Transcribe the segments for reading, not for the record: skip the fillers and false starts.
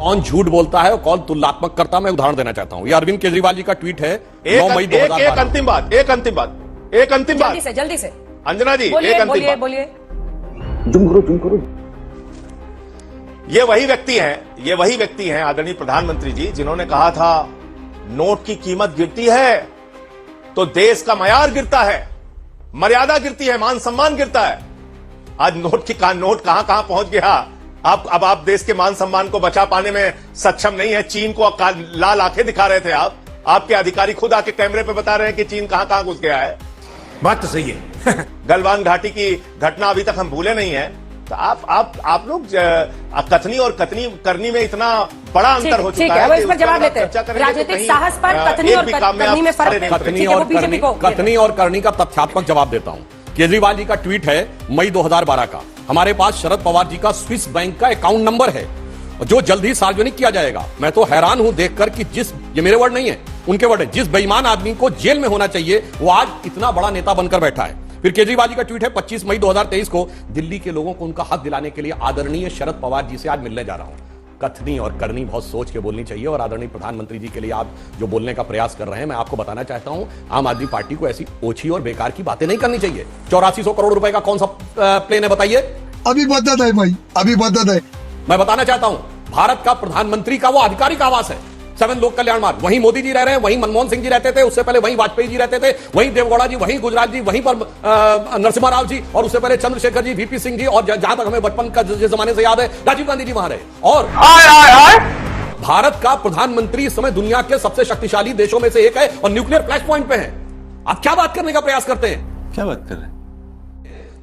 कौन झूठ बोलता है और कौन तुलनात्मक करता है, मैं उदाहरण देना चाहता हूं। ये अरविंद केजरीवाल जी का ट्वीट है 9 मई 2012। एक अंतिम बात जल्दी से अंजना जी, एक अंतिम बात बोलिए। जुम करो। ये वही व्यक्ति हैं आदरणीय प्रधानमंत्री जी, जिन्होंने कहा था नोट की कीमत गिरती है तो देश का मयार गिरता है, मर्यादा गिरती है, मान सम्मान गिरता है। आज नोट कहां पहुंच गया। अब आप देश के मान सम्मान को बचा पाने में सक्षम नहीं है। चीन को लाल आंखें दिखा रहे थे आपके अधिकारी खुद आके कैमरे पे बता रहे हैं कि चीन कहां घुस गया है। बात तो सही है। गलवान घाटी की घटना अभी तक हम भूले नहीं है। तो आप लोग कथनी और करनी में इतना बड़ा अंतर हो चुका है। इस पर जवाब लेते हैं। राजनीतिक साहस पर कथनी और करनी में फर्क। कथनी और करनी का तथ्यात्मक जवाब देता हूं। केजरीवाल जी का ट्वीट है मई 2012 का। हमारे पास शरद पवार जी का स्विस बैंक का अकाउंट नंबर है जो जल्द ही सार्वजनिक किया जाएगा। मैं तो हैरान हूं देखकर कि ये मेरे वर्ड नहीं है, उनके वर्ड है, जिस बेईमान आदमी को जेल में होना चाहिए वो आज इतना बड़ा नेता बनकर बैठा है। फिर केजरीवाल जी का ट्वीट है 25 मई 2023 को, दिल्ली के लोगों को उनका हक दिलाने के लिए आदरणीय शरद पवार जी से आज मिलने जा रहा हूं। कथनी और करनी बहुत सोच के बोलनी चाहिए और आदरणीय प्रधानमंत्री जी के लिए आप जो बोलने का प्रयास कर रहे हैं, मैं आपको बताना चाहता हूं, आम आदमी पार्टी को ऐसी ओछी और बेकार की बातें नहीं करनी चाहिए। 8400 करोड़ रुपए का कौन सा प्लेन है बताइए? अभी बता दे। मैं बताना चाहता हूं, भारत का प्रधानमंत्री का वो आधिकारिक आवास है 7 लोक कल्याण मार्ग। वहीं मोदी जी रह रहे हैं, वहीं मनमोहन सिंह जी रहते थे, उससे पहले वहीं वाजपेयी जी रहते थे, वहीं देवगौड़ा जी, वहीं गुजरात जी, वहीं पर नरसिम्हा राव जी, और उससे पहले चंद्रशेखर जी, वीपी सिंह जी, और जहां तक हमें बचपन का जिस जमाने से याद है राजीव गांधी जी वहां रहे। और भारत का प्रधानमंत्री इस समय दुनिया के सबसे शक्तिशाली देशों में से एक है और न्यूक्लियर फ्लैश पॉइंट पे है। आप क्या बात करने का प्रयास करते हैं? क्या बात कर रहे हैं?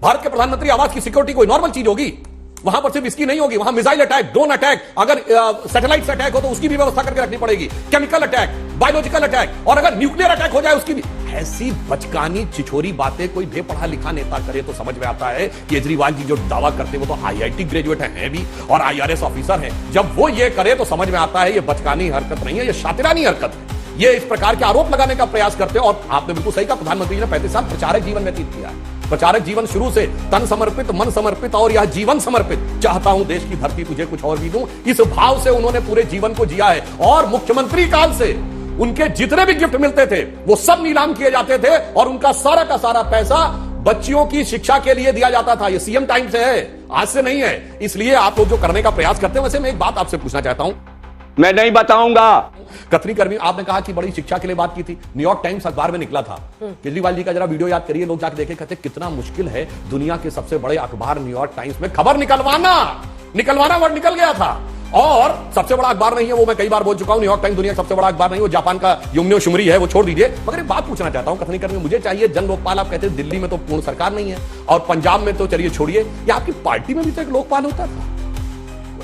भारत के प्रधानमंत्री आवास की सिक्योरिटी कोई नॉर्मल चीज होगी? वहां पर सिर्फ इसकी नहीं होगी, वहां मिसाइल अटैक, ड्रोन अटैक, अगर सैटेलाइट से अटैक हो तो उसकी भी व्यवस्था करके रखनी पड़ेगी, केमिकल अटैक, बायोलॉजिकल अटैक, और अगर न्यूक्लियर अटैक हो जाए उसकी भी। ऐसी बचकानी छिछोरी बातें कोई बेपढ़ा लिखा नेता करे तो समझ में आता है। केजरीवाल जी जो दावा करते हैं वो तो IIT ग्रेजुएट हैं भी और IRS ऑफिसर हैं। जब वो ये करे तो समझ में आता है ये बचकानी हरकत नहीं है, ये शातिरानी हरकत है। ये इस प्रकार के आरोप लगाने का प्रयास करते हैं। और आपने बिल्कुल सही कहा, प्रधानमंत्री जी ने 35 साल प्रचारक जीवन व्यतीत किया है। प्रचारक जीवन शुरू से तन समर्पित, मन समर्पित और यह जीवन समर्पित, चाहता हूं देश की धरती तुझे कुछ और भी दूं, इस भाव से उन्होंने पूरे जीवन को जिया है। और मुख्यमंत्री काल से उनके जितने भी गिफ्ट मिलते थे वो सब नीलाम किए जाते थे और उनका सारा का सारा पैसा बच्चियों की शिक्षा के लिए दिया जाता था। ये सीएम टाइम से है, आज से नहीं है। इसलिए आप लोग जो करने का प्रयास करते हैं, वैसे मैं एक बात आपसे पूछना चाहता हूं। मैं नहीं बताऊंगा। कथनी कर्मी, आपने कहा कि बड़ी शिक्षा के लिए बात की थी, न्यूयॉर्क टाइम्स अखबार में निकला था। केजरीवाल जी का जरा वीडियो याद करिए, लोग जाकर देखें, कहते कितना मुश्किल है दुनिया के सबसे बड़े अखबार न्यूयॉर्क टाइम्स में खबर निकलवाना वर्ड निकल गया था। और सबसे बड़ा अखबार नहीं है वो, मैं कई बार बोल चुका हूं, न्यूयॉर्क टाइम्स दुनिया का सबसे बड़ा अखबार नहीं, वो जापान का युमनियो शुमरी है, वो छोड़ दीजिए। मगर एक बात पूछना चाहता हूं कथनी कर्मी, मुझे चाहिए जन लोकपाल। आप कहते हैं दिल्ली में तो पूर्ण सरकार नहीं है और पंजाब में तो चलिए छोड़िए, या आपकी पार्टी में भी तो एक लोकपाल होता था।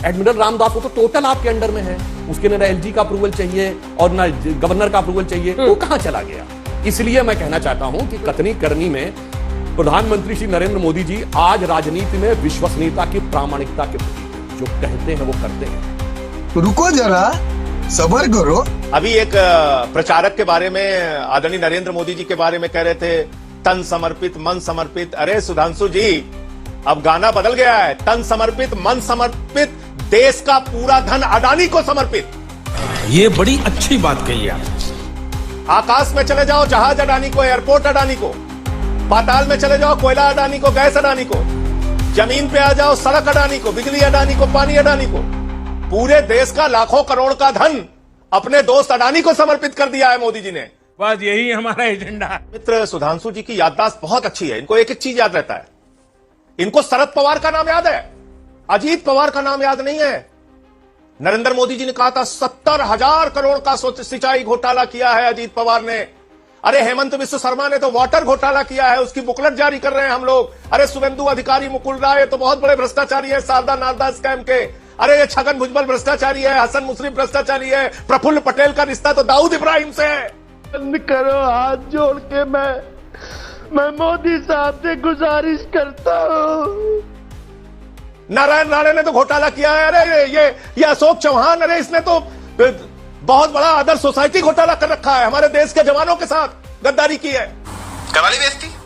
एडमिरल रामदास वो तो टोटल आपके अंडर में है, उसके ना LG का अप्रूवल चाहिए और ना गवर्नर का अप्रूवल चाहिए, वो कहां चला गया? इसलिए मैं कहना चाहता हूं कि कथनी करनी में प्रधानमंत्री श्री नरेंद्र मोदी जी आज राजनीति में विश्वसनीयता की, प्रामाणिकता के प्रतीक, जो कहते हैं वो करते हैं। रुको जरा, सब्र करो। अभी एक प्रचारक के बारे में आदरणीय नरेंद्र मोदी जी के बारे में कह रहे थे तन समर्पित, मन समर्पित। अरे सुधांशु जी, अब गाना बदल गया है। तन समर्पित, मन समर्पित, देश का पूरा धन अडानी को समर्पित। ये बड़ी अच्छी बात कही आप। आकाश में चले जाओ, जहाज अडानी को, एयरपोर्ट अडानी को। पाताल में चले जाओ, कोयला अडानी को, गैस अडानी को। जमीन पे आ जाओ, सड़क अडानी को, बिजली अडानी को, पानी अडानी को। पूरे देश का लाखों करोड़ का धन अपने दोस्त अडानी को समर्पित कर दिया है मोदी जी ने। बस यही हमारा एजेंडा है। मित्र सुधांशु जी की याददाश्त बहुत अच्छी है, इनको एक एक चीज याद रहता है। इनको शरद पवार का नाम याद है, अजीत पवार का नाम याद नहीं है। नरेंद्र मोदी जी ने कहा था 70,000 करोड़ का सिंचाई घोटाला किया है अजीत पवार ने। अरे हेमंत विश्व शर्मा ने तो वाटर घोटाला किया है, उसकी बुकलेट जारी कर रहे हैं हम लोग। अरे शुभेंदु अधिकारी, मुकुल राय तो बहुत बड़े भ्रष्टाचारी है शारदा नारदा स्कैम के। अरे ये छगन भुजबल भ्रष्टाचारी है, हसन मुश्रीफ भ्रष्टाचारी है, प्रफुल्ल पटेल का रिश्ता तो दाऊद इब्राहिम से है। बंद करो, हाथ जोड़ के मैं मोदी साहब से गुजारिश करता हूं। नारायण राणे ने तो घोटाला किया है। अरे ये अशोक चौहान, अरे इसने तो बहुत बड़ा आदर्श सोसाइटी घोटाला कर रखा है, हमारे देश के जवानों के साथ गद्दारी की है। करवाली बेइज्जती।